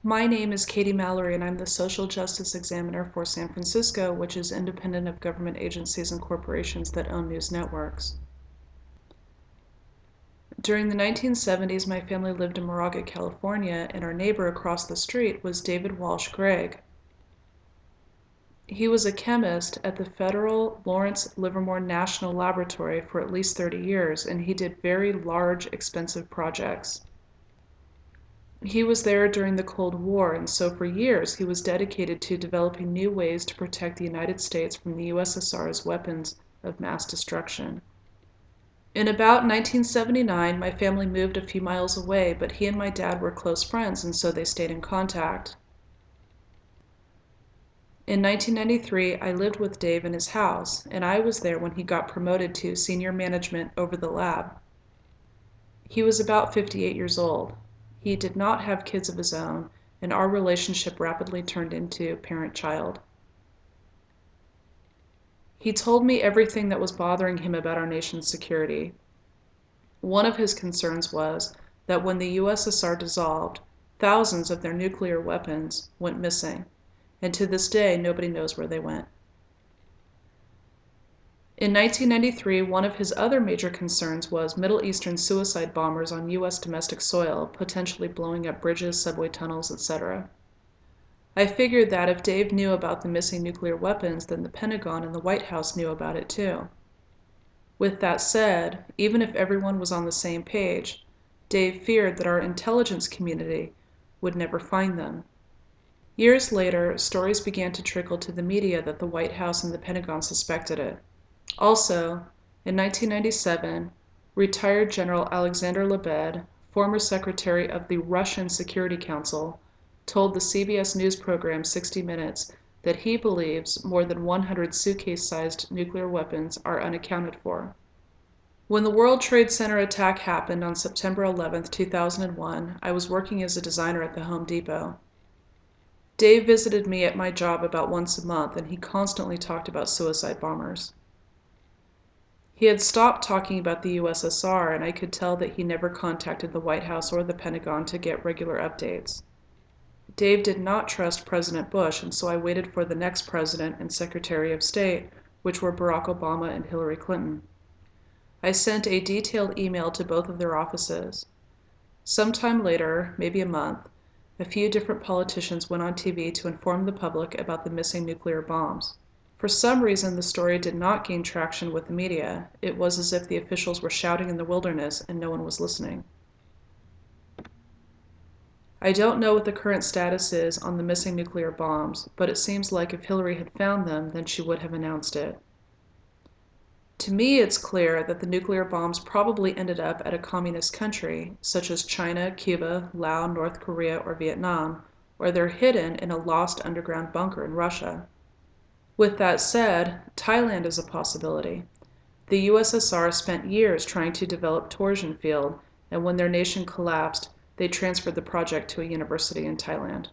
My name is Katie Mallory, and I'm the Social Justice Examiner for San Francisco, which is independent of government agencies and corporations that own news networks. During the 1970s, my family lived in Moraga, California, and our neighbor across the street was David Walsh Gregg. He was a chemist at the federal Lawrence Livermore National Laboratory for at least 30 years, and he did very large, expensive projects. He was there during the Cold War, and so for years he was dedicated to developing new ways to protect the United States from the U.S.S.R's weapons of mass destruction. In about 1979, my family moved a few miles away, but he and my dad were close friends, and so they stayed in contact. In 1993, I lived with Dave in his house, and I was there when he got promoted to senior management over the lab. He was about 58 years old. He did not have kids of his own, and our relationship rapidly turned into parent-child. He told me everything that was bothering him about our nation's security. One of his concerns was that when the U.S.S.R. dissolved, thousands of their nuclear weapons went missing, and to this day nobody knows where they went. In 1993, one of his other major concerns was Middle Eastern suicide bombers on U.S. domestic soil, potentially blowing up bridges, subway tunnels, etc. I figured that if Dave knew about the missing nuclear weapons, then the Pentagon and the White House knew about it too. With that said, even if everyone was on the same page, Dave feared that our intelligence community would never find them. Years later, stories began to trickle to the media that the White House and the Pentagon suspected it. Also, in 1997, retired General Alexander Lebed, former secretary of the Russian Security Council, told the CBS News program 60 Minutes that he believes more than 100 suitcase-sized nuclear weapons are unaccounted for. When the World Trade Center attack happened on September 11, 2001, I was working as a designer at the Home Depot. Dave visited me at my job about once a month, and he constantly talked about suicide bombers. He had stopped talking about the U.S.S.R., and I could tell that he never contacted the White House or the Pentagon to get regular updates. Dave did not trust President Bush, and so I waited for the next president and Secretary of State, which were Barack Obama and Hillary Clinton. I sent a detailed email to both of their offices. Sometime later, maybe a month, a few different politicians went on TV to inform the public about the missing nuclear bombs. For some reason, the story did not gain traction with the media. It was as if the officials were shouting in the wilderness and no one was listening. I don't know what the current status is on the missing nuclear bombs, but it seems like if Hillary had found them, then she would have announced it. To me, it's clear that the nuclear bombs probably ended up at a communist country, such as China, Cuba, Laos, North Korea, or Vietnam, or they're hidden in a lost underground bunker in Russia. With that said, Thailand is a possibility. The U.S.S.R. spent years trying to develop torsion field, and when their nation collapsed, they transferred the project to a university in Thailand.